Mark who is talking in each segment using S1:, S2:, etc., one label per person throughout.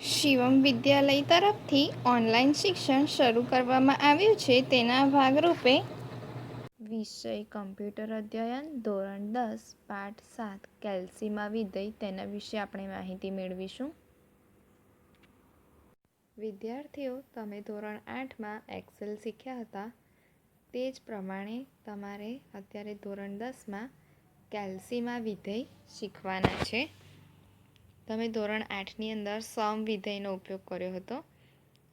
S1: શિવમ વિદ્યાલય તરફથી ઓનલાઈન શિક્ષણ શરૂ કરવામાં આવ્યું છે. તેના ભાગરૂપે વિષય કમ્પ્યુટર અધ્યયન ધોરણ 10 પાઠ 7 કેલ્સીમાં વિધેય તેના વિશે આપણે માહિતી મેળવીશું. વિદ્યાર્થીઓ, તમે ધોરણ 8માં એક્સેલ શીખ્યા હતા તે જ પ્રમાણે તમારે અત્યારે ધોરણ 10માં કેલ્સીમાં વિધેય શીખવાના છે. તમે ધોરણ 8ની અંદર સમ વિધેયનો ઉપયોગ કર્યો હતો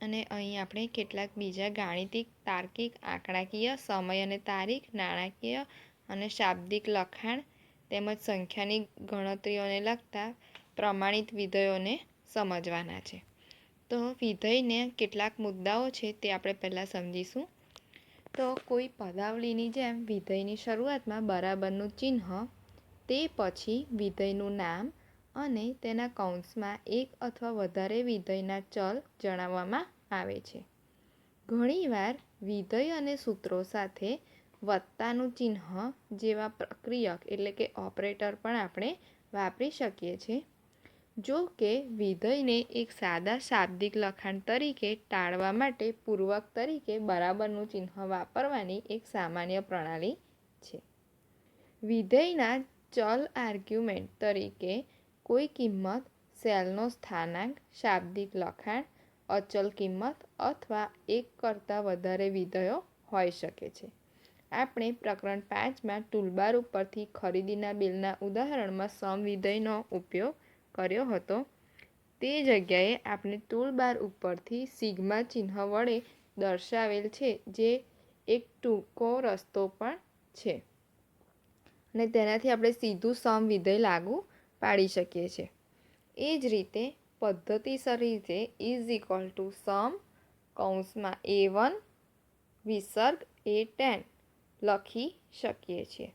S1: અને અહીં આપણે કેટલાક બીજા ગાણિતિક, તાર્કિક, આંકડાકીય, સમય અને તારીખ, નાણાકીય અને શાબ્દિક લખાણ તેમજ સંખ્યાની ગણતરીઓને લગતા પ્રમાણિત વિધેયોને સમજવાના છે. તો વિધેયને કેટલાક મુદ્દાઓ છે તે આપણે પહેલાં સમજીશું. તો કોઈ પદાવલીની જેમ વિધેયની શરૂઆતમાં બરાબરનું ચિહ્ન, તે પછી વિધેયનું નામ અને તેના કૌંસમાં એક અથવા વધારે વિધેયના ચલ જણાવવામાં આવે છે. ઘણીવાર વિધેય અને સૂત્રો સાથે વત્તાનું ચિહ્ન જેવા પ્રક્રિયક એટલે કે ઓપરેટર પણ આપણે વાપરી શકીએ છીએ. જો કે વિધેયને એક સાદા શાબ્દિક લખાણ તરીકે ટાળવા માટે પૂર્વક તરીકે બરાબરનું ચિહ્ન વાપરવાની એક સામાન્ય પ્રણાલી છે. વિધેયના ચલ આર્ગ્યુમેન્ટ તરીકે કોઈ કિંમત, સેલનો સ્થાનાંક, શાબ્દિક લખાણ, અચલ કિંમત અથવા એક કરતાં વધારે વિધેયો હોઈ શકે છે. આપણે પ્રકરણ 5માં ટૂલબાર ઉપરથી ખરીદીના બિલના ઉદાહરણમાં સમ વિધેયનો ઉપયોગ કર્યો હતો. તે જગ્યાએ આપણે ટૂલબાર ઉપરથી સિગ્મા ચિહ્ન વડે દર્શાવેલ છે, જે એક ટૂંકો રસ્તો પણ છે અને તેનાથી આપણે સીધું સમ વિધેય લાગુ પાડી શકીએ છીએ. એ જ રીતે પદ્ધતિસર રીતે સમ કૌંસમાં a1 વિસર્ગ a10 લખી શકીએ છીએ,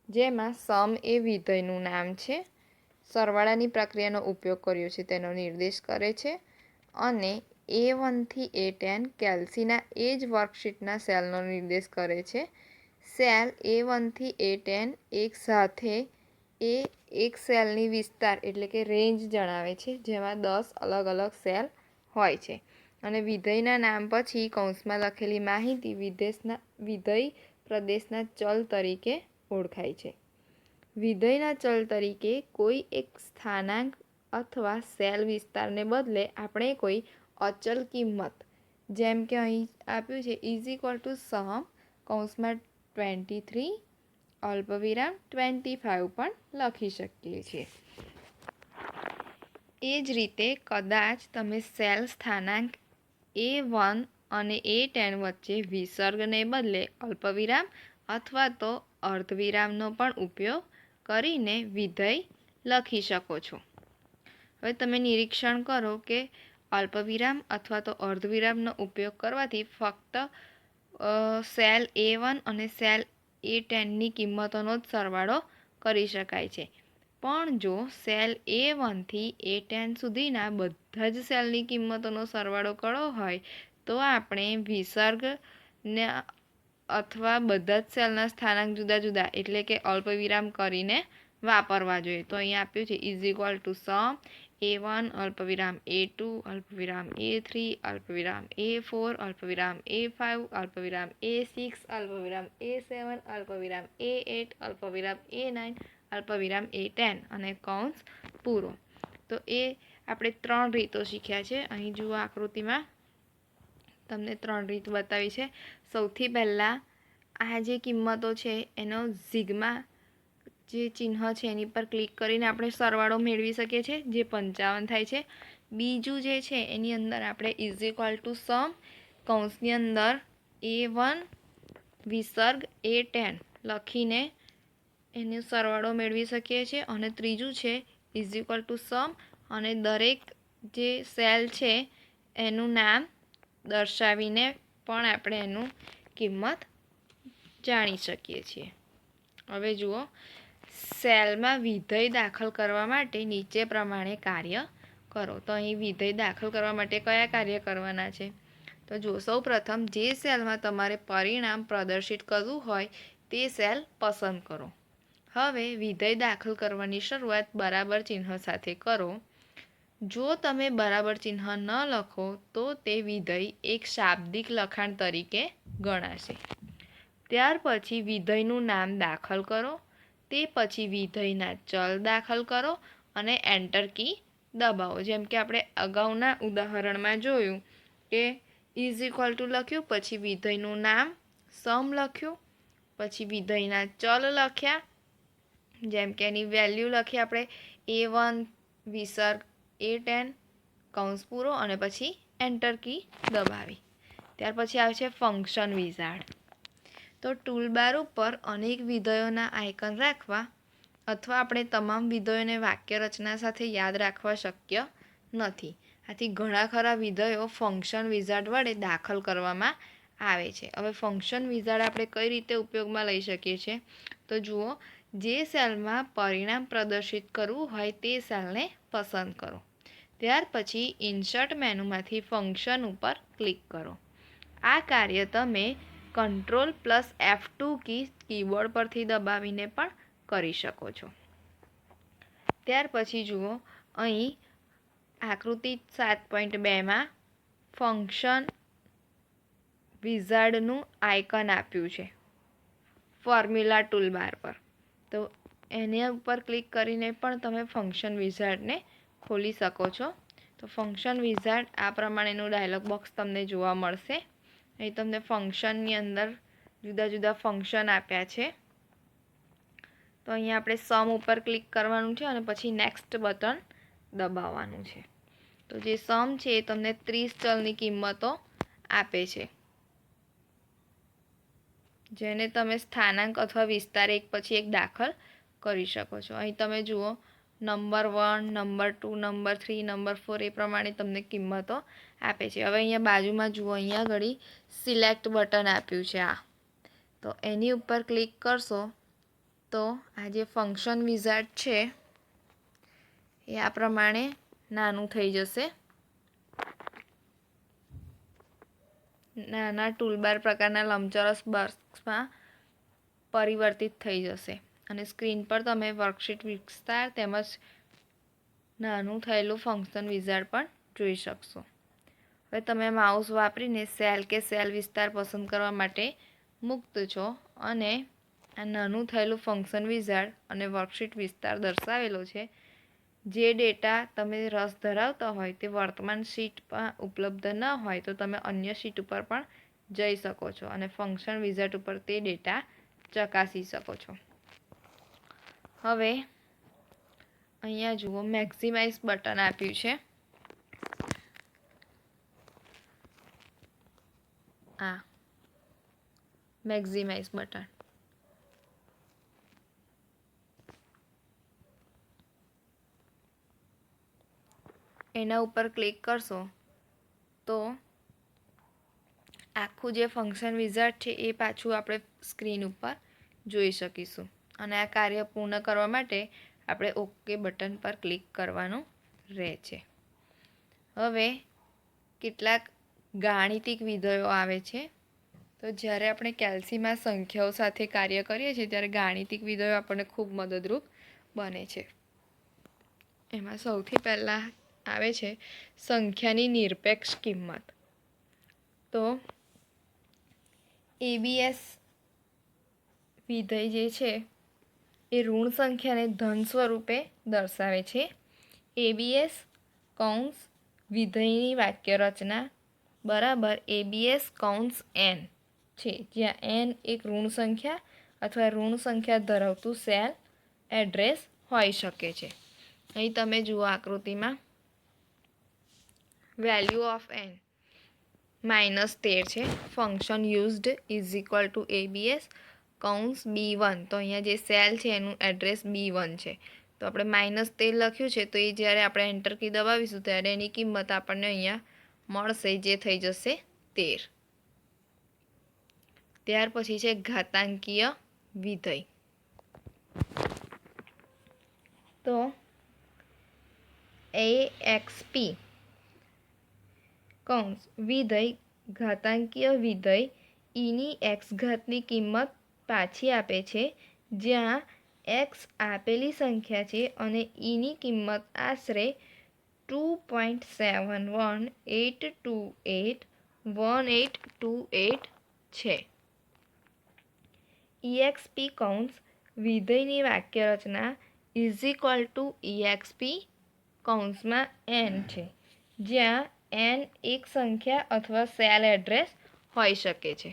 S1: જેમાં સમ એ વિધેયનું નામ છે, સરવાળાની પ્રક્રિયાનો ઉપયોગ કર્યો છે તેનો નિર્દેશ કરે છે અને a1 થી a10 કેલ્સીના એ જ વર્કશીટના સેલનો નિર્દેશ કરે છે. સેલ a1 થી a10 એક સાથે એ એક સેલની વિસ્તાર એટલે કે રેન્જ જણાવે છે, જેમાં 10 અલગ અલગ સેલ હોય છે અને વિધેયના નામ પછી કૌંસમાં લખેલી માહિતી વિધેય પ્રદેશના ચલ તરીકે ઓળખાય છે. વિધેયના ચલ તરીકે કોઈ એક સ્થાનાંક અથવા સેલ વિસ્તારને બદલે આપણે કોઈ અચલ કિંમત, જેમ કે અહીં આપ્યું છે સમ કૌંસમાં 23 અલ્પવિરામ 25 પણ લખી શકીએ છીએ. એ જ રીતે કદાચ તમે સેલ સ્થાનાંક a1 અને a10 વચ્ચે વિસર્ગને બદલે અલ્પવિરામ અથવા તો અર્ધવિરામનો પણ ઉપયોગ કરીને વિધેય લખી શકો છો. હવે તમે નિરીક્ષણ કરો કે અલ્પવિરામ અથવા તો અર્ધવિરામનો ઉપયોગ કરવાથી ફક્ત સેલ a1 અને સેલ a10ની કિંમતોનો જ સરવાળો કરી શકાય છે. પણ જો સેલ a1 થી a10 સુધીના બધા જ સેલની કિંમતોનો સરવાળો કરવો હોય તો આપણે વિસર્ગને અથવા બધા જ સેલના સ્થાનાંક જુદા જુદા એટલે કે અલ્પવિરામ કરીને વાપરવા જોઈએ. તો અહીં આપ્યું છે સમ a1 અલ્પવિરામ a2 અલ્પવિરામ a3 અલ્પવિરામ a4 અલ્પવિરામ a5 અલ્પવિરામ a6 અલ્પવિરામ a7 અલ્પવિરામ a8 અલ્પવિરામ a9 અલ્પવિરામ a10 અને કૌંસ પૂરો. તો એ આપણે 3 રીતો શીખ્યા છે. અહીં જુઓ આકૃતિમાં તમને 3 રીત બતાવી છે. સૌથી પહેલાં આ જે કિંમતો છે એનો સિગ્મા જે ચિહ્ન છે એની પર ક્લિક કરીને આપણે સરવાળો મેળવી શકીએ છીએ, જે 55 થાય છે. બીજું જે છે એની અંદર આપણે સમ કૌંસની અંદર a1 વિસર્ગ a10 લખીને એનો સરવાળો મેળવી શકીએ છીએ અને ત્રીજું છે સમ અને દરેક જે સેલ છે એનું નામ દર્શાવીને પણ આપણે એનું કિંમત જાણી શકીએ છીએ. હવે જુઓ, સેલમાં વિધેય દાખલ કરવા માટે નીચે પ્રમાણે કાર્ય કરો. તો અહીં વિધેય દાખલ કરવા માટે કયા કાર્ય કરવાના છે? તો જુઓ, સૌપ્રથમ જે સેલમાં તમારે પરિણામ પ્રદર્શિત કરવું હોય તે સેલ પસંદ કરો. હવે વિધેય દાખલ કરવાની શરૂઆત બરાબર ચિહ્ન સાથે કરો. જો તમે બરાબર ચિહ્ન ન લખો તો તે વિધેય એક શાબ્દિક લખાણ તરીકે ગણાશે. ત્યાર પછી વિધેયનું નામ દાખલ કરો, તે પછી વિધેયના ચલ દાખલ કરો અને એન્ટર કી દબાવો. જેમ કે આપણે અગાઉના ઉદાહરણમાં જોયું કે ઇઝ ઇક્વલ ટુ લખ્યું, પછી વિધેયનું નામ સમ લખ્યું, પછી વિધેયના ચલ લખ્યા, જેમ કે એની વેલ્યુ લખી આપણે A1 વિસર્ગ A10 કૌંસ પૂરો અને પછી એન્ટર કી દબાવી. ત્યાર પછી આવે છે ફંક્શન વિઝાર્ડ. તો ટૂલબાર ઉપર અનેક વિધેયોના આઇકન રાખવા અથવા આપણે તમામ વિધેયોને વાક્ય રચના સાથે યાદ રાખવા શક્ય નથી. આથી ઘણા ખરા વિધેયો ફંક્શન વિઝાર્ડ વડે દાખલ કરવામાં આવે છે. હવે ફંક્શન વિઝાર્ડ આપણે કઈ રીતે ઉપયોગમાં લઈ શકીએ છીએ? તો જુઓ, જે સેલમાં પરિણામ પ્રદર્શિત કરવું હોય તે સેલને પસંદ કરો. ત્યાર પછી ઇન્સર્ટ મેનુમાંથી ફંક્શન ઉપર ક્લિક કરો. આ કાર્ય તમે Ctrl+F2 કીબોર્ડ પરથી દબાવીને પણ કરી શકો છો. ત્યાર પછી જુઓ, અહીં આકૃતિ 7.2માં ફંક્શન વિઝાર્ડનું આઇકન આપ્યું છે ફોર્મ્યુલા ટૂલબાર પર. તો એના ઉપર ક્લિક કરીને પણ તમે ફંક્શન વિઝાર્ડને ખોલી શકો છો. તો ફંક્શન વિઝાર્ડ આ પ્રમાણેનું ડાયલોગ બોક્સ તમને જોવા મળશે. અહીં તમને ફંક્શનની અંદર જુદા જુદા ફંક્શન આપ્યા છે. તો અહીંયા આપણે સમ ઉપર ક્લિક કરવાનું છે અને પછી નેક્સ્ટ બટન દબાવવાનું છે. તો જે સમ છે એ તમને 30 ચલની કિંમતો આપે છે, જેને તમે સ્થાનાંક અથવા વિસ્તાર એક પછી એક દાખલ કરી શકો છો. અહીં તમે જુઓ નંબર 1, નંબર 2, નંબર 3, નંબર 4 એ પ્રમાણે તમને કિંમતો આપે છે. હવે અહીંયા બાજુમાં જુઓ, અહીંયા આગળ સિલેક્ટ બટન આપ્યું છે આ. તો એની ઉપર ક્લિક કરશો તો આ જે ફંક્શન વિઝાર્ડ છે એ આ પ્રમાણે નાનું થઈ જશે. નાના ટૂલબાર પ્રકારના લંબચોરસ બોક્સમાં પરિવર્તિત થઈ જશે અને સ્ક્રીન પર તમે વર્કશીટ વિસ્તાર તેમજ નાનું થયેલું ફંક્શન વિઝાર્ડ પણ જોઈ શકશો. હવે તમે માઉસ વાપરીને સેલ કે સેલ વિસ્તાર પસંદ કરવા માટે મુક્ત છો અને આ નાનું થયેલું ફંક્શન વિઝાર્ડ અને વર્કશીટ વિસ્તાર દર્શાવેલો છે. જે ડેટા તમે રસ ધરાવતા હોય તે વર્તમાન શીટમાં ઉપલબ્ધ ન હોય તો તમે અન્ય શીટ ઉપર પણ જઈ શકો છો અને ફંક્શન વિઝાર્ડ ઉપર તે ડેટા ચકાસી શકો છો. હવે અહીંયા જુઓ, મેક્સિમાઇઝ બટન આપ્યું છે. આ મેક્સિમાઇઝ બટન. એના ઉપર ક્લિક કરશો તો આખું જે ફંક્શન વિઝાર્ડ છે એ પાછું આપણે સ્ક્રીન ઉપર જોઈ શકીશું. અને આ કાર્ય પૂર્ણ કરવા માટે આપણે ઓકે બટન પર ક્લિક કરવાનું રહે છે. હવે કેટલાક ગાણિતિક વિધેયો આવે છે. તો જ્યારે આપણે કેલ્સીમાં સંખ્યાઓ સાથે કાર્ય કરીએ છીએ ત્યારે ગાણિતિક વિધેયો આપણને ખૂબ મદદરૂપ બને છે. એમાં સૌથી પહેલાં આવે છે સંખ્યાની નિરપેક્ષ કિંમત. તો ABS વિધેય જે છે એ ઋણ સંખ્યાને ધન સ્વરૂપે દર્શાવે છે. ABS કૌંસ વિધેયની વાક્ય રચના બરાબર ABS કૌંસ n છે, જ્યાં n એક ઋણ સંખ્યા અથવા ઋણ સંખ્યા ધરાવતું સેલ એડ્રેસ હોઈ શકે છે. અહીં તમે જુઓ આકૃતિમાં વેલ્યુ ઓફ n -13 છે. Function used is equal to ABS કૌંસ B1. તો અહીંયા જે સેલ છે એનું એડ્રેસ B1 છે. તો આપણે -13 લખ્યું છે, તો એ જ્યારે આપણે એન્ટર કી દબાવીશું ત્યારે એની કિંમત આપણને અહીંયા મળશે, જે થઈ જશે 13. ત્યાર પછી છે ઘાતાંકીય વિધેય. તો AXP કૌંસ વિધેય ઘાતાંકીય વિધેય eની x ઘાતની કિંમત પાછી આપે છે, જ્યાં x આપેલી સંખ્યા છે અને eની કિંમત આશરે 2.7118281828 છે. EXP કૌંસ વિધેયની વાક્યરચના ઇઝ ઇક્વલ ટુ EXP કૌંસમાં n છે, જ્યાં n એક સંખ્યા અથવા સેલ એડ્રેસ હોઈ શકે છે.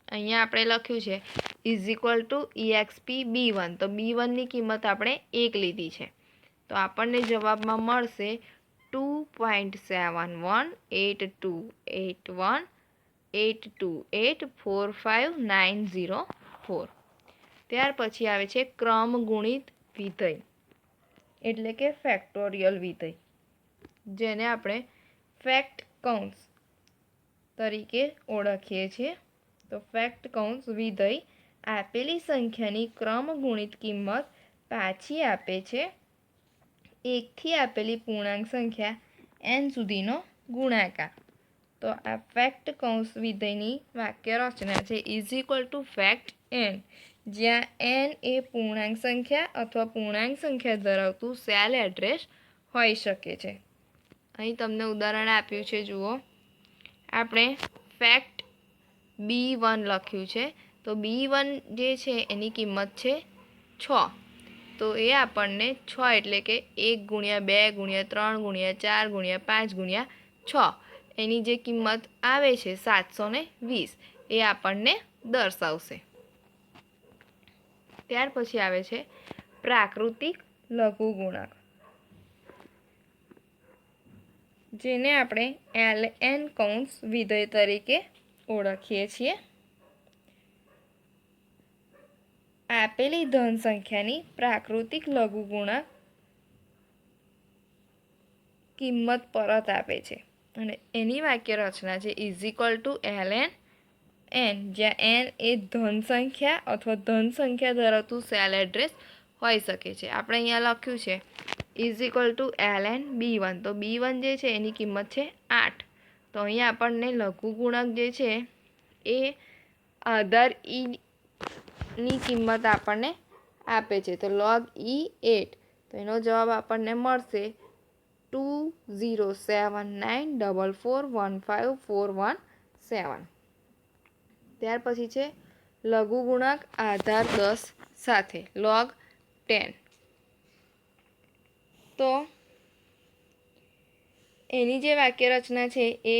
S1: અહીંયા આપણે લખ્યું છે is equal to EXP B1, તો B1ની કિંમત આપણે 1 લીધી છે, તો આપણને જવાબમાં મળશે 2.71828182845904. ત્યાર પછી આવે છે ક્રમગુણિત વિધેય એટલે કે ફેક્ટોરિયલ વિધેય, જેને આપણે ફેક્ટ કૌંસ તરીકે ઓળખીએ છીએ. તો ફેક્ટ કૌંસ વિધેય આપેલી સંખ્યાની ક્રમગુણિત કિંમત પાછી આપે છે 1થી આપેલી પૂર્ણાંક સંખ્યા n સુધીનો ગુણાકાર. તો આ ફેક્ટ કૌંસ વિધેયની વાક્યરચના છે is equal to fact n, જ્યાં n એ પૂર્ણાંક સંખ્યા અથવા પૂર્ણાંક સંખ્યા ધરાવતું સેલ એડ્રેસ હોઈ શકે છે. અહીં તમને ઉદાહરણ આપ્યું છે, જુઓ. આપણે ફેક્ટ B1 લખ્યું છે, તો B1 જે છે એની કિંમત છે 6, તો એ આપણને 6 એટલે કે 1 ગુણ્યા 2 ગુણ્યા 3 ગુણ્યા 4 ગુણ્યા 5 ગુણ્યા 6 એની જે કિંમત આવે છે 720 એ આપણને દર્શાવશે. ત્યાર પછી આવે છે પ્રાકૃતિક લઘુગુણક, જેને આપણે ln કૌંસ વિધેય તરીકે ઓળખીએ છીએ. આપેલી ધન સંખ્યાની પ્રાકૃતિક લઘુગુણક કિંમત પરત આપે છે અને એની વાક્યરચના છે is equal to ln n, જ્યાં n એ ધન સંખ્યા અથવા ધન સંખ્યા ધરાવતું સેલ એડ્રેસ હોઈ શકે છે. આપણે અહીંયા લખ્યું છે is equal to ln B1, તો B1 જે છે એની કિંમત છે 8, તો અહીંયા આપણને લઘુગુણક જે છે એ આધાર ની કિંમત આપણને આપે છે, તો log e 8, તો એનો જવાબ આપણને મળશે 207944154117. ત્યાર પછી છે લઘુગુણક આધાર 10 સાથે log 10, તો એની જે વાક્યરચના છે એ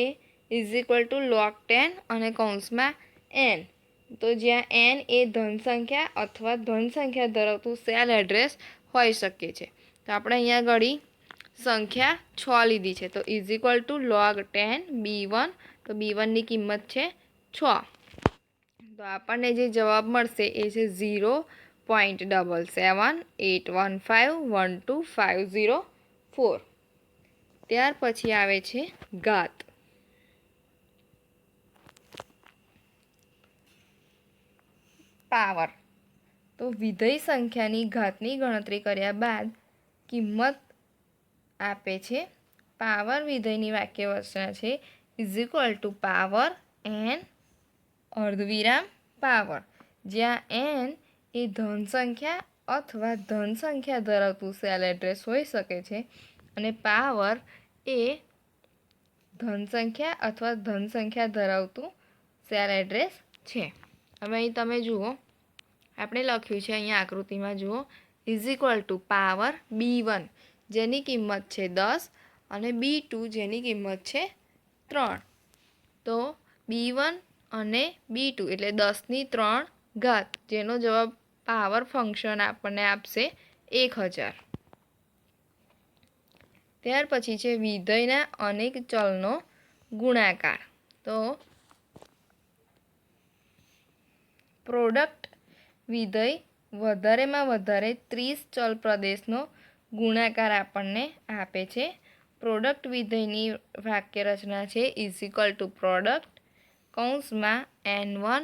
S1: ઇઝ ઇક્વલ ટુ log 10 અને કૌંસમાં n, તો જ્યાં n એ ધન સંખ્યા અથવા ધન સંખ્યા ધરાવતું સેલ એડ્રેસ હોઈ શકે છે. તો આપણે અહીંયા ઘડી સંખ્યા 6 લીધી છે, તો is equal to log 10 B1, તો B1ની કિંમત છે 6, તો આપણને જે જવાબ મળશે એ છે 0.7781512504. ત્યાર પછી આવે છે ઘાત. પાવર, તો વિધેય સંખ્યાની ઘાતની ગણતરી કર્યા બાદ કિંમત આપે છે. પાવર વિધેયની વાક્યરચના છે is equal to power n અર્ધવિરામ પાવર, જ્યાં n એ ધન સંખ્યા અથવા ધન સંખ્યા ધરાવતું સેલ એડ્રેસ હોઈ શકે છે અને પાવર એ ધન સંખ્યા અથવા ધન સંખ્યા ધરાવતું સેલ એડ્રેસ છે. હવે અહીં તમે જુઓ, આપણે લખ્યું છે અહીંયા આકૃતિમાં જુઓ is equal to power B1 જેની કિંમત છે 10 અને B2 જેની કિંમત છે 3, તો B1 અને B2 એટલે 10ની 3 ઘાત, જેનો જવાબ પાવર ફંક્શન આપણને આપશે 1000. ત્યાર પછી છે વિધેયના અનેક ચલનો ગુણાકાર, તો પ્રોડક્ટ વિધેય વધારેમાં વધારે 30 ચલ પ્રદેશનો ગુણાકાર આપણને આપે છે. પ્રોડક્ટ વિધેયની વાક્યરચના છે ઇઝ ઇક્વલ ટુ પ્રોડક્ટ કૌંસમાં n1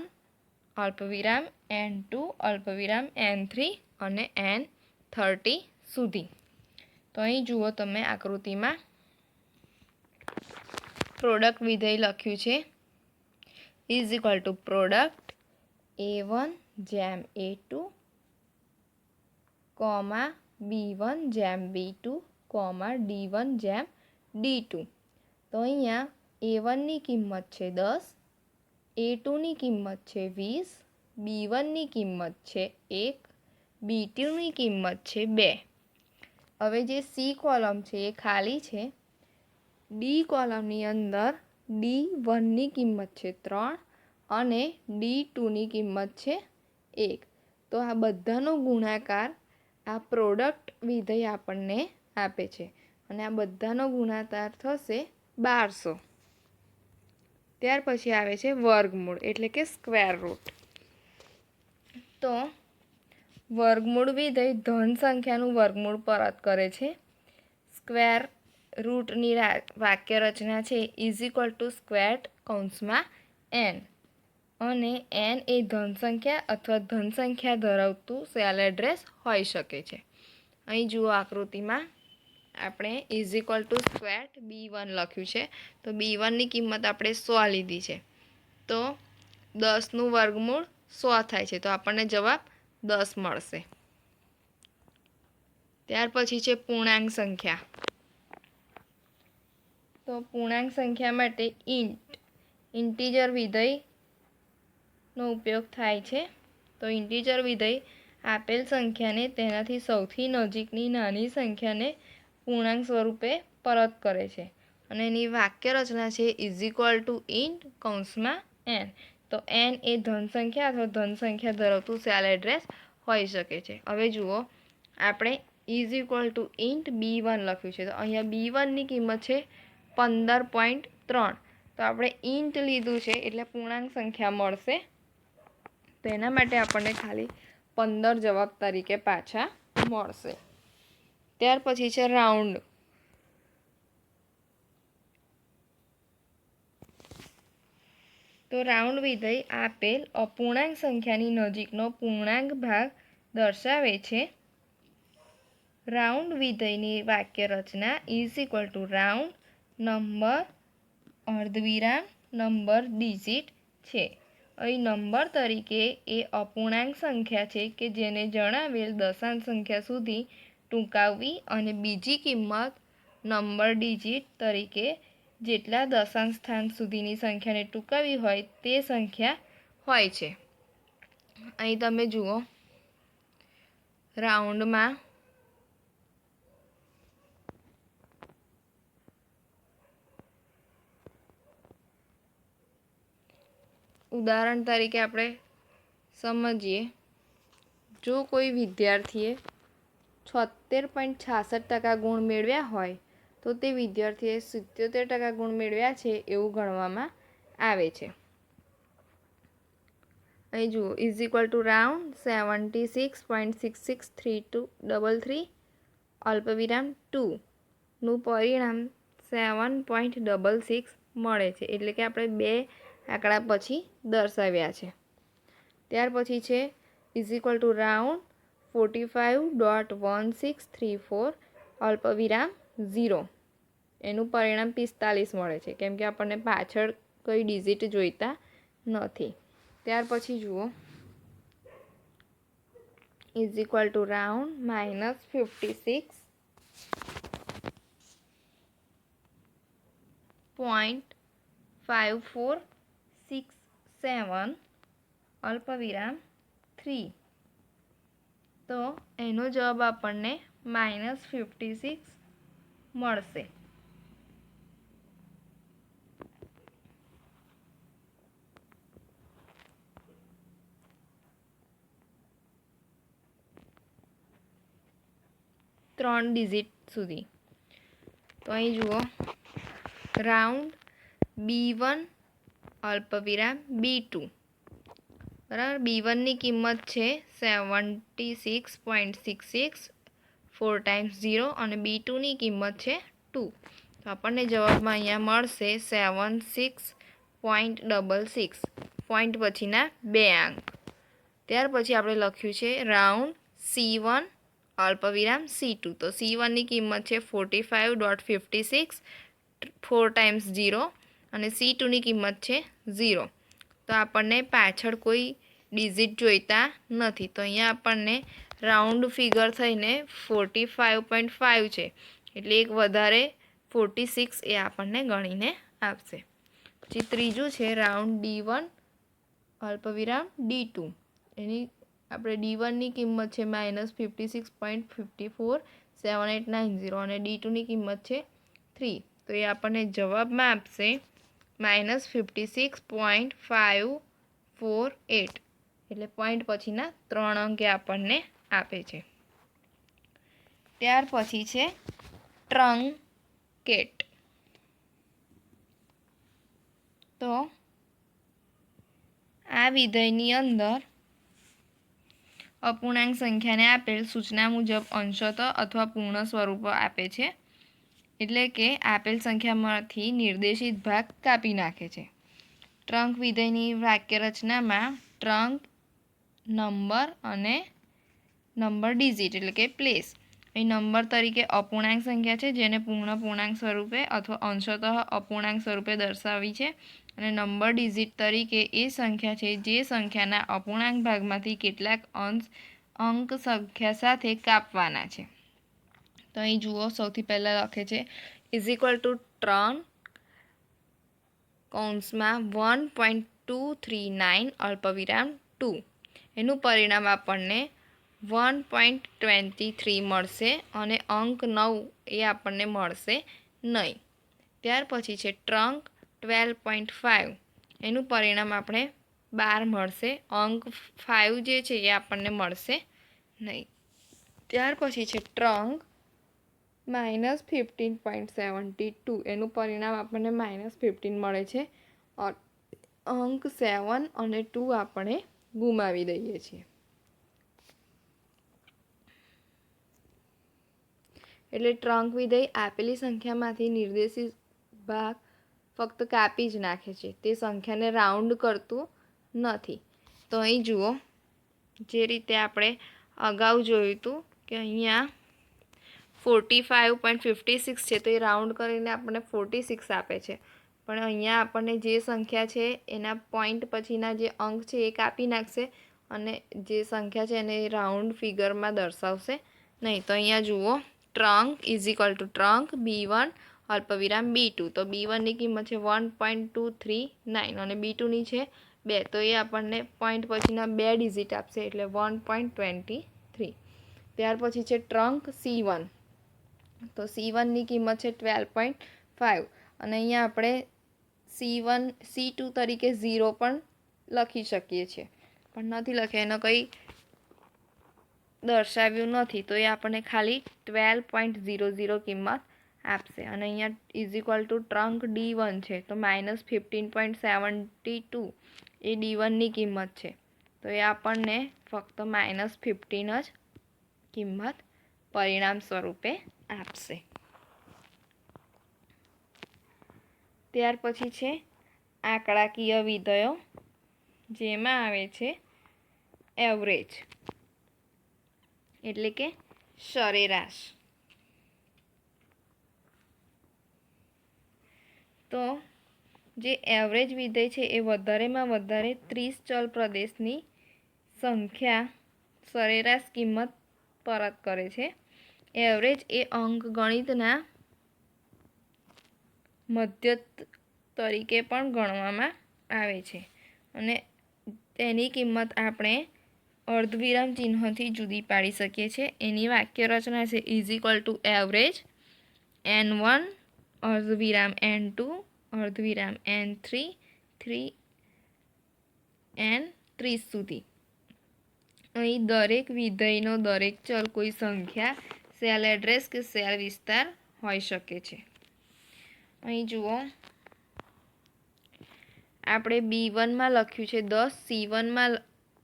S1: અલ્પવિરામ n2 અલ્પવિરામ n3 અને n30 સુધી. તો અહીં જુઓ તમે આકૃતિમાં પ્રોડક્ટ વિધેય લખ્યું છે is equal to product a1 જેમ a2 કોમા b1 જેમ b2 કોમા D1 જેમ D2. તો અહીંયા A1ની કિંમત છે 10, A2ની કિંમત છે 20, B1ની કિંમત છે 1, B2ની કિંમત છે 2. હવે જે C કોલમ છે એ ખાલી છે. ડી કોલમની અંદર D1ની કિંમત છે 3 અને D2ની કિંમત છે 1. તો આ બધાનો ગુણાકાર આ પ્રોડક્ટ વિધેય આપણને આપે છે અને આ બધાનો ગુણાકાર થશે 1200. ત્યાર પછી આવે છે વર્ગમૂળ એટલે કે સ્ક્વેર રૂટ. તો વર્ગમૂળ વિધેય ધન સંખ્યાનું વર્ગમૂળ પરત કરે છે. સ્ક્વેર રૂટની વાક્ય રચના છે =સ્ક્વેર્ડ કૌંસમાં n અને n એ ધન સંખ્યા અથવા ધન સંખ્યા ધરાવતું સેલ એડ્રેસ હોઈ શકે છે. અહીં જુઓ આકૃતિમાં આપણે =સ્ક્વેર્ડ B1 લખ્યું છે. તો B1ની કિંમત આપણે 100 લીધી છે. તો 10નું વર્ગમૂળ 100 થાય છે. તો આપણને જવાબ 10 મળશે. ત્યાર પછી છે પૂર્ણાંક સંખ્યા. તો પૂર્ણાંક સંખ્યા માટે ઇન્ટીજર વિધેયનો ઉપયોગ થાય છે. તો ઇન્ટીજર વિધેય આપેલ સંખ્યાને તેનાથી સૌથી નજીકની નાની સંખ્યાને પૂર્ણાંક સ્વરૂપે પરત કરે છે અને એની વાક્ય રચના છે =int કૌંસમાં n. તો n એ ધન સંખ્યા અથવા ધન સંખ્યા ધરાવતું સેલ એડ્રેસ હોઈ શકે છે. હવે જુઓ આપણે =int B1 લખ્યું છે. તો અહીંયા B1ની કિંમત છે 15.3. તો આપણે ઇન્ટ લીધું છે એટલે પૂર્ણાંક સંખ્યા મળશે. તો એના માટે આપણને ખાલી 15 જવાબ તરીકે પાછા મળશે. ત્યાર પછી છે રાઉન્ડ. તો રાઉન્ડ વિધેય આપેલ અપૂર્ણાંક સંખ્યાની નજીકનો પૂર્ણાંક ભાગ દર્શાવે છે. રાઉન્ડ વિધેયની વાક્ય રચના રાઉન્ડ નંબર અર્ધવિરામ નંબર ડિજિટ છે. અહીં નંબર તરીકે એ અપૂર્ણાંક સંખ્યા છે કે જેને જણાવેલ દશાંશ સંખ્યા સુધી ટૂંકાવવી અને બીજી કિંમત નંબર ડિજિટ તરીકે જેટલા દશાંશ સ્થાન સુધીની સંખ્યાને ટૂંકાવી હોય તે સંખ્યા હોય છે. અહીં તમે જુઓ રાઉન્ડમાં ઉદાહરણ તરીકે આપણે સમજીએ. જો કોઈ વિદ્યાર્થીએ 76.66% ગુણ મેળવ્યા હોય તો તે વિદ્યાર્થીએ 77% ગુણ મેળવ્યા છે એવું ગણવામાં આવે છે. અહીં જુઓ રાઉન્ડ 76.663233 અલ્પવિરામ 2 નું પરિણામ 7.66 મળે છે. એટલે કે આપણે 2 આંકડા પછી દર્શાવ્યા છે. ત્યાર પછી છે રાઉન્ડ 45.1634 અલ્પવિરામ 0 એનું પરિણામ 45 મળે છે કેમ કે આપણને પાછળ કોઈ ડિજિટ જોઈતા નથી. ત્યાર પછી જુઓ રાઉન્ડ -56.5467 અલ્પવિરામ 3. તો એનો જવાબ આપણને -56 મળશે. ત્રણ ડિજિટ સુધી. તો અહીં જુઓ રાઉન્ડ B1 અલ્પવિરામ B2 બરાબર. B1ની કિંમત છે 76.66 4 × 0 અને B2ની કિંમત છે 2. તો આપણને જવાબમાં અહીંયા મળશે 76.66 પોઈન્ટ પછીના 2 અંક. ત્યાર પછી આપણે લખ્યું છે રાઉન્ડ C1 અલ્પવિરામ C2. તો C1ની કિંમત છે 45.56 4 × 0 અને C2ની કિંમત છે 0. તો આપણને પાછળ કોઈ ડિજિટ જોઈતા નથી. તો અહીંયા આપણને રાઉન્ડ ફિગર થઈને 45.5 છે એટલે એક વધારે 46 એ આપણને ગણીને આપશે. પછી ત્રીજું છે રાઉન્ડ D1 અલ્પવિરામ D2. એની આપણે D1ની કિંમત છે -56.547890 અને D2ની કિંમત છે 3. તો એ આપણને જવાબમાં આપશે -56.548. એટલે પોઈન્ટ પછીના 3 અંકે આપણને આપે છે. ત્યાર પછી છે ટ્રંકેટ. તો આ વિધેયની અંદર અપૂર્ણાંક સંખ્યાને આપેલ સૂચના મુજબ અંશતઃ અથવા પૂર્ણ સ્વરૂપો આપે છે. એટલે કે આપેલ સંખ્યામાંથી નિર્દેશિત ભાગ કાપી નાખે છે. ટ્રંક વિધેયની વાક્યરચનામાં ટ્રંક નંબર અને નંબર ડિજિટ એટલે કે પ્લેસ એ નંબર તરીકે અપૂર્ણાંક સંખ્યા છે જેને પૂર્ણ પૂર્ણાંક સ્વરૂપે અથવા અંશતઃ અપૂર્ણાંક સ્વરૂપે દર્શાવી છે. અને નંબર ડિજિટ તરીકે એ સંખ્યા છે જે સંખ્યાના અપૂર્ણાંક ભાગમાંથી કેટલાક અંક સંખ્યા સાથે કાપવાના છે. તો અહીં જુઓ, સૌથી પહેલાં લખે છે =3 કૌંસમાં 1.239 અલ્પવિરામ 2. એનું પરિણામ આપણને 1.23 મળશે અને અંક 9 એ આપણને મળશે નહીં. ત્યાર પછી છે ટ્રંક 12.5. એનું પરિણામ આપણે 12 મળશે, અંક 5 જે છે એ આપણને મળશે નહીં. ત્યાર પછી છે ટ્રંક -15.72. એનું પરિણામ આપણને -15 મળે છે, અંક 7 અને 2 આપણે ગુમાવી દઈએ છીએ. એટલે ટ્રંક વિધેય આપેલી સંખ્યામાંથી નિર્દેશિત ભાગ ફક્ત કાપી જ નાખે છે, તે સંખ્યાને રાઉન્ડ કરતું નથી. તો અહીં જુઓ, જે રીતે આપણે અગાઉ જોયું હતું કે અહીંયા 45.56 છે તો એ રાઉન્ડ કરીને આપણને 46 આપે છે. પણ અહીંયા આપણને જે સંખ્યા છે એના પોઈન્ટ પછીના જે અંક છે એ કાપી નાખશે અને જે સંખ્યા છે એને રાઉન્ડ ફિગરમાં દર્શાવશે નહીં. તો અહીંયા જુઓ, ટ્રંક ટ્રંક B1 અલ્પવિરામ B2. તો B1ની કિંમત છે 1.239 અને B2ની છે 2. તો એ આપણને પોઈન્ટ પછીના 2 ડિજિટ આપશે એટલે 1.23. ત્યાર પછી છે ટ્રંક C1. તો C1ની કિંમત છે 12.5 અને અહીંયા આપણે C2 તરીકે 0 પણ લખી શકીએ છીએ, પણ નથી લખ્યા, એનો કંઈ દર્શાવ્યું નથી. તો એ આપણને ખાલી 12.00 કિંમત આપશે. અને અહીંયા ટ્રંક D1 છે તો -15.72 એ D1ની કિંમત છે. તો એ આપણને ફક્ત -15 જ કિંમત પરિણામ સ્વરૂપે આપશે. ત્યાર પછી છે આંકડાકીય વિધેયો, જેમાં આવે છે એવરેજ એટલે કે સરેરાશ. તો જે એવરેજ વિધેય છે એ વધારેમાં વધારે 30 ચલ પ્રદેશની સંખ્યા સરેરાશ કિંમત પરત કરે છે. એવરેજ એ અંકગણિતના મધ્ય તરીકે પણ ગણવામાં આવે છે અને તેની કિંમત આપણે અર્ધવિરામ ચિહ્નથી જુદી પાડી શકીએ છીએ. એની વાક્યરચના છે એવરેજ N1 અર્ધવિરામ N2 અર્ધવિરામ N3 N30 સુધી. અહીં દરેક વિધેયનો દરેક ચલ કોઈ સંખ્યા, સેલ એડ્રેસ કે સેલ વિસ્તાર હોઈ શકે છે. અહીં જુઓ, આપણે B1માં લખ્યું છે 10, C1માં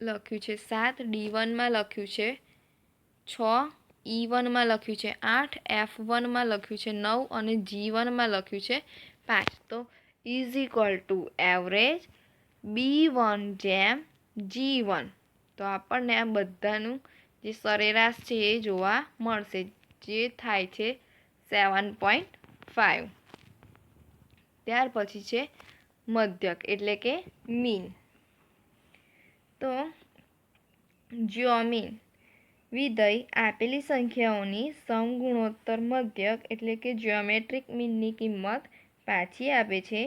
S1: લખ્યું છે 7, D1માં લખ્યું છે 6, E1માં લખ્યું છે 8, F1માં લખ્યું છે 9 અને G1માં લખ્યું છે 5. તો એવરેજ B1 જેમ G1. તો આપણને આ બધાનું જે સરેરાશ છે એ જોવા મળશે, જે થાય છે 7.5. ત્યાર પછી છે મધ્યક એટલે કે મીન. તો જ્યોમીન વિધેય આપેલી સંખ્યાઓની સમગુણોત્તર મધ્યક એટલે કે જ્યોમેટ્રિક મીનની કિંમત પાછી આપે છે.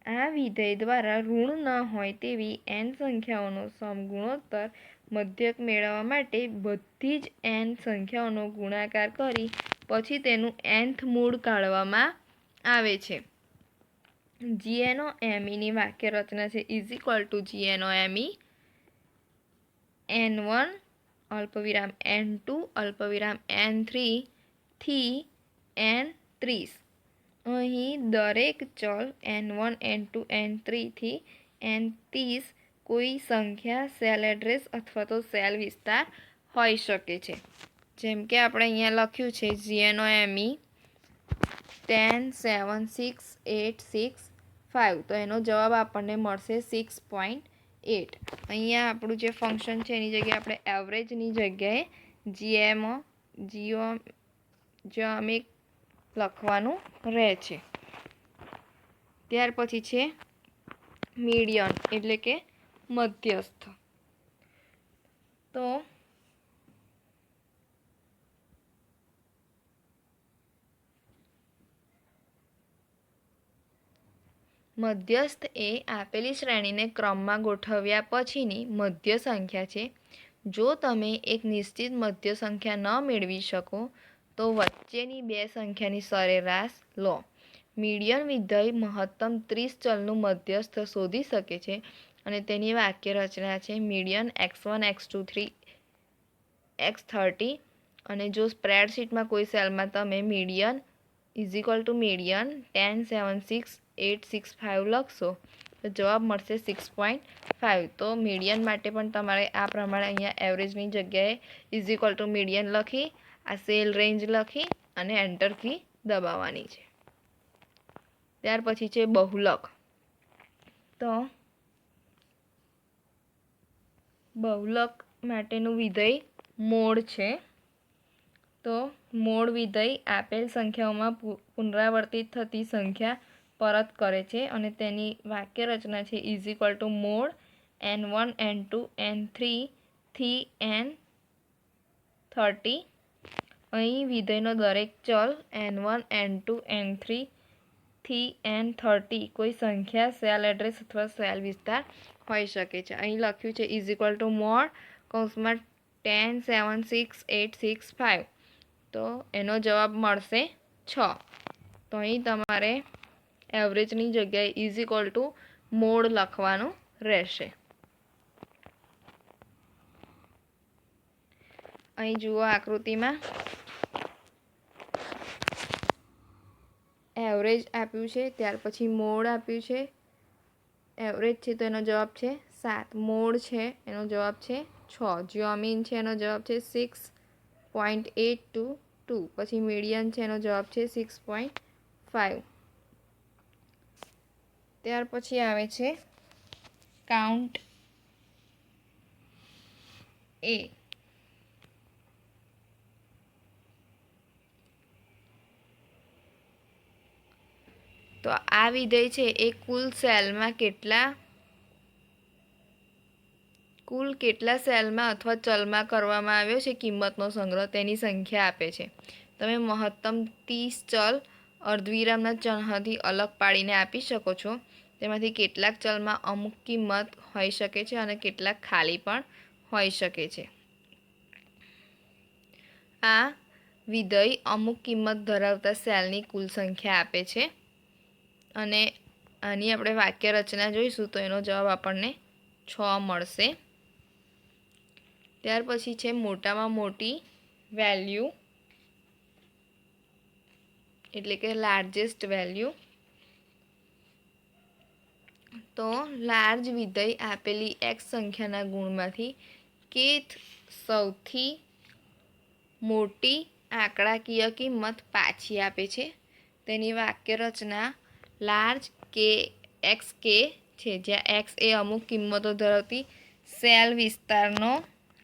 S1: આ વિધેય દ્વારા ઋણ ન હોય તેવી n સંખ્યાઓનો સમગુણોત્તર મધ્યક મેળવવા માટે બધી જ n સંખ્યાઓનો ગુણાકાર કરી પછી તેનું nth મૂળ કાઢવામાં આવે છે. GNOMEની વાક્યરચના છે GNOME n1 અલ્પવિરામ n2 અલ્પવિરામ n3 થી n30. અહીં દરેક ચલ n1 n2 n3 થી n30 કોઈ સંખ્યા, સેલ એડ્રેસ અથવા તો સેલ વિસ્તાર હોઈ શકે છે. જેમ કે આપણે અહીંયા લખ્યું છે GNOME 10 7 6 8 6 5, તો એનો જવાબ આપણને મળશે 6.8. અહીંયા આપણું જે ફંક્શન છે એની જગ્યાએ આપણે એવરેજની જગ્યાએ જીઓમિક લખવાનું રહે છે. ત્યાર પછી છે મીડિયન એટલે કે મધ્યસ્થ. તો મધ્યસ્થ એ આપેલી શ્રેણીને ક્રમમાં ગોઠવ્યા પછીની મધ્ય સંખ્યા છે. જો તમે એક નિશ્ચિત મધ્ય સંખ્યા ન મેળવી શકો તો વચ્ચેની બે સંખ્યાની સરેરાશ લો. મીડિયન વિધેય મહત્તમ 30 ચલનું મધ્યસ્થ શોધી શકે છે અને તેની વાક્યરચના છે મીડિયન x1 x2 3 x30. અને જો સ્પ્રેડશીટમાં કોઈ સેલમાં તમે મીડિયન મીડિયન 10 7 6 8 6 5 લખશો તો જવાબ મળશે 6.5. તો મીડિયન માટે પણ તમારે આ પ્રમાણે અહીંયા એવરેજની જગ્યાએ મીડિયન લખી આ સેલ રેન્જ લખી અને એન્ટર કી દબાવવાની છે. ત્યાર પછી છે બહુલક. તો બહુલક માટેનું વિધેય મોડ છે. તો મોડ વિધેય આપેલ સંખ્યાઓમાં પુનરાવર્તિત થતી સંખ્યા પરત કરે છે અને તેની વાક્યરચના છે મોડ n1 n2 n3 થી n30. અહીં વિધેયનો દરેક ચલ n1 n2 n3 થી n30 કોઈ સંખ્યા, સેલ એડ્રેસ અથવા સેલ વિસ્તાર હોઈ શકે છે. અહીં લખ્યું છે મોડ કૌંસમાં 10 7 6 8 6 5, તો એનો જવાબ મળશે 6. તો અહીં તમારે એવરેજની જગ્યાએ મોડ લખવાનું રહેશે. અહીં જુઓ આકૃતિમાં એવરેજ આપ્યું છે, ત્યાર પછી મોડ આપ્યું છે. એવરેજ છે તો એનો જવાબ છે 7, મોડ છે એનો જવાબ છે 6, જીઓમીન છે એનો જવાબ છે 6.822, પછી મીડિયન છે એનો જવાબ છે 6.5. ત્યાર પછી આવે છે કાઉન્ટ એ. તો આ વિધેય છે એ કુલ કેટલા સેલમાં અથવા ચલમાં કરવામાં આવ્યો છે કિંમતનો સંગ્રહ તેની સંખ્યા આપે છે. તમે મહત્તમ 30 ચલ અર્ધવિરામના ચિહ્નથી અલગ પાડીને આપી શકો છો. તેમાંથી કેટલાક ચલમાં અમુક કિંમત હોઈ શકે છે અને કેટલાક ખાલી પણ હોઈ શકે છે. આ વિધેય અમુક કિંમત ધરાવતા સેલની કુલ સંખ્યા આપે છે અને આની આપણે વાક્યરચના જોઈશું તો એનો જવાબ આપણને 6 મળશે. ત્યાર પછી છે મોટામાં મોટી વેલ્યુ એટલે કે લાર્જેસ્ટ વેલ્યુ. તો લાર્જ વિધેય આપેલી x સંખ્યાના ગુણમાંથી kth સૌથી મોટી આંકડાકીય કિંમત પાછી આપે છે. તેની વાક્યરચના લાર્જ xk છે, જ્યાં x એ અમુક કિંમતો ધરાવતી સેલ વિસ્તારનો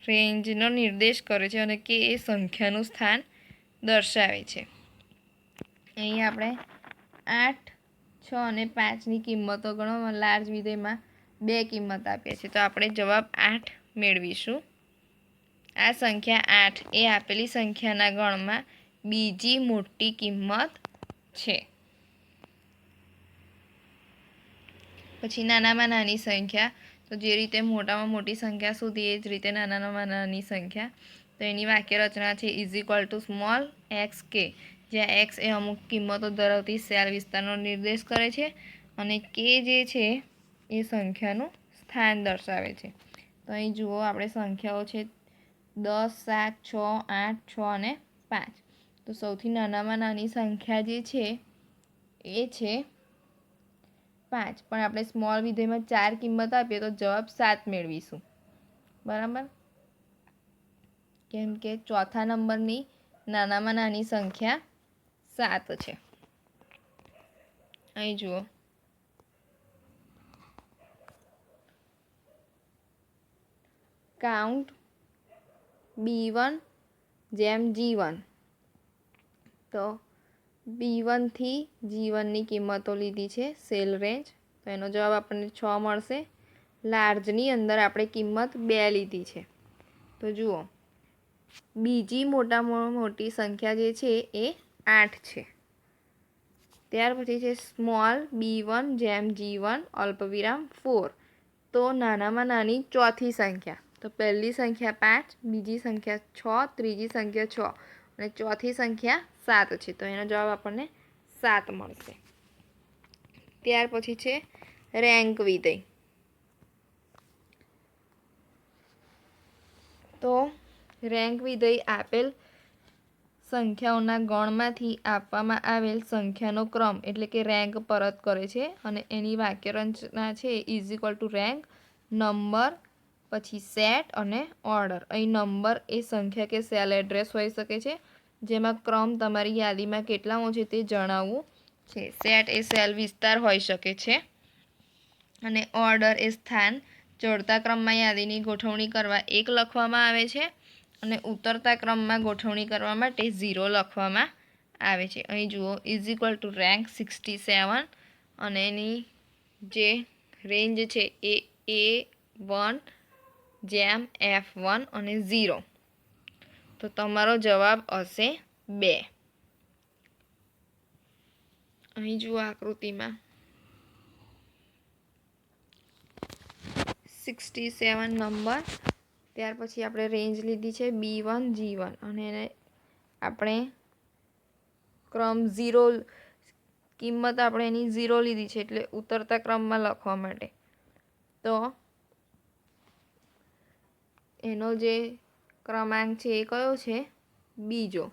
S1: રેન્જનો નિર્દેશ કરે છે અને કે એ સંખ્યાનું સ્થાન દર્શાવે છે. અહીં આપણે 8, 6 અને 5ની કિંમતો ગણવામાં લાર્જ વિધેયમાં 2 કિંમત આપીએ છીએ, તો આપણે જવાબ 8 મેળવીશું. આ સંખ્યા 8 એ આપેલી સંખ્યાના ગણમાં બીજી મોટી કિંમત છે. પછી નાનામાં નાની સંખ્યા, તો જે રીતે મોટામાં મોટી સંખ્યા શોધી એ જ રીતે નાનામાં નાની સંખ્યા. તો એની વાક્ય રચના છે is equal to small x કે, જ્યાં એક્સ એ અમુક કિંમતો ધરાવતી સેલ વિસ્તારનો નિર્દેશ કરે છે અને કે જે છે એ સંખ્યાનું સ્થાન દર્શાવે છે. તો અહીં જુઓ આપણે સંખ્યાઓ છે 10, 7, 6, 8, 6 અને 5. તો સૌથી નાનામાં નાની સંખ્યા જે છે એ છે 5, પણ આપણે સ્મોલ વિધેયમાં 4 કિંમત આપીએ તો જવાબ 7 મેળવીશું. બરાબર, કેમ કે ચોથા નંબરની નાનામાં નાની સંખ્યા 7 છે. અહીં જુઓ કાઉન્ટ B1 જેમ G1. તો B1 થી G1 ની કિંમતો લીધી છે સેલ રેન્જ, તો એનો જવાબ આપણને 6 મળશે. લાર્જની અંદર આપણે કિંમત 2 લીધી છે. તો જુઓ બીજી મોટામાં મોટી સંખ્યા જે છે એ 8 છે. ત્યાર પછી છે સ્મોલ B1 જેમ G1 અલ્પવિરામ 4. તો નાનામાં નાની ચોથી સંખ્યા, તો પહેલી સંખ્યા 5, બીજી સંખ્યા 6, ત્રીજી સંખ્યા 6 અને ચોથી સંખ્યા 7 છે. તો એનો જવાબ આપણને 7 મળશે. ત્યાર પછી છે રેન્ક વિધેય. તો રેન્ક વિધેય આપેલ સંખ્યાઓના ગણમાંથી આપવામાં આવેલ સંખ્યાનો ક્રમ એટલે કે રેન્ક પરત કરે છે અને એની વાક્યરચના છે is equal to rank, number, પછી સેટ અને ઓર્ડર. અહીં નંબર એ સંખ્યા કે સેલ એડ્રેસ હોઈ શકે છે, જેમાં ક્રમ તમારી યાદીમાં કેટલામો છે તે જણાવવું છે. સેટ એ સેલ વિસ્તાર હોઈ શકે છે અને ઓર્ડર એ સ્થાન. ચડતા ક્રમમાં યાદીની ગોઠવણી કરવા 1 લખવામાં આવે છે અને ઉતરતા ક્રમમાં ગોઠવણી કરવા માટે 0 લખવામાં આવે છે. અહીં જુઓ ઇઝ ઇક્વલ ટુ રેન્ક 67 અને એની જે રેન્જ છે એ A1 જેમ F1 અને 0. તો તમારો જવાબ હશે 2. અહીં જુઓ આકૃતિમાં 67 નંબર. ત્યાર પછી આપણે રેન્જ લીધી છે B1 G1 અને એને આપણે ક્રમ 0 કિંમત આપણે એની 0 લીધી છે એટલે ઉતરતા ક્રમમાં લખવા માટે. તો એનો જે ક્રમાંક છે એ કયો છે? બીજો.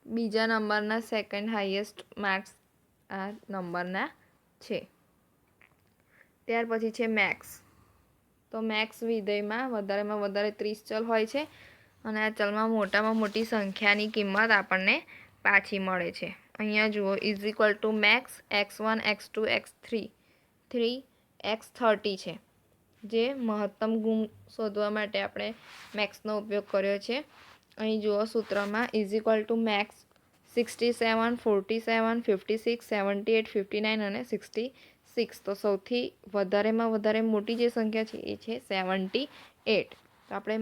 S1: બીજા નંબરના સેકન્ડ હાઈએસ્ટ માર્ક્સ આ નંબરના છે. ત્યાર પછી છે મેક્સ. તો મેક્સ વિધેયમાં વધારે 30 ચલ હોય છે અને આ ચલમાં મોટામાં મોટી સંખ્યાની કિંમત આપણને પાછી મળે છે. અહીંયા જુઓ is equal to max x1, x2, x3, 3x30 છે. જે મહત્તમ ગુણ શોધવા માટે આપણે મેક્સનો ઉપયોગ કર્યો છે. અહીં જુઓ સૂત્રમાં ઇઝ ઇક્વલ ટુ મેક્સ 67, 47, 56, 78, 59 અને 66. તો સૌથી વધારે મોટી જે સંખ્યા છે એ છે 78. તો આપણે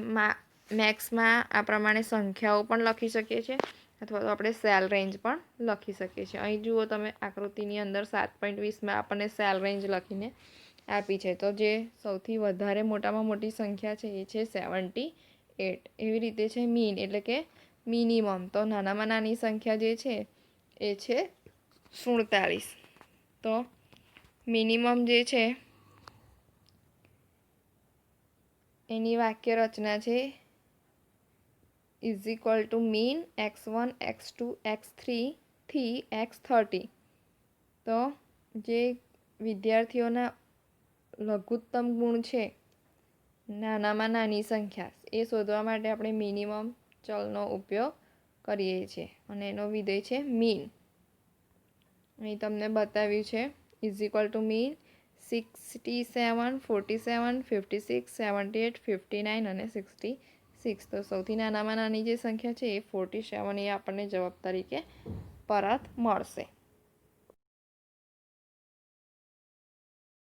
S1: મેક્સમાં આ પ્રમાણે સંખ્યાઓ પણ લખી શકીએ છીએ અથવા તો આપણે સેલ રેન્જ પણ લખી શકીએ છીએ. અહીં જુઓ તમે આકૃતિની અંદર 7.20માં આપણને સેલ રેન્જ લખીને આપી છે. તો જે સૌથી વધારે મોટામાં મોટી સંખ્યા છે એ છે 78. એવી રીતે છે મીન એટલે કે મિનિમમ. તો નાનામાં નાની સંખ્યા જે છે એ છે 47. તો મિનિમમ જે છે એની વાક્ય રચના છે is equal to mean x1, x2, x3 થી x30. તો જે વિદ્યાર્થીઓના લઘુત્તમ ગુણ છે નાનામાં નાની સંખ્યા એ શોધવા માટે આપણે મિનિમમ ચલનો ઉપયોગ કરીએ છીએ અને એનો વિધેય છે મીન. અહીં તમને બતાવ્યું છે ઇઝ ઇક્વલ ટુ મીન 67, 47, 56, 78, 59 અને 66. તો સૌથી નાનામાં નાની જે સંખ્યા છે એ 47 એ આપણને જવાબ તરીકે પરત મળશે.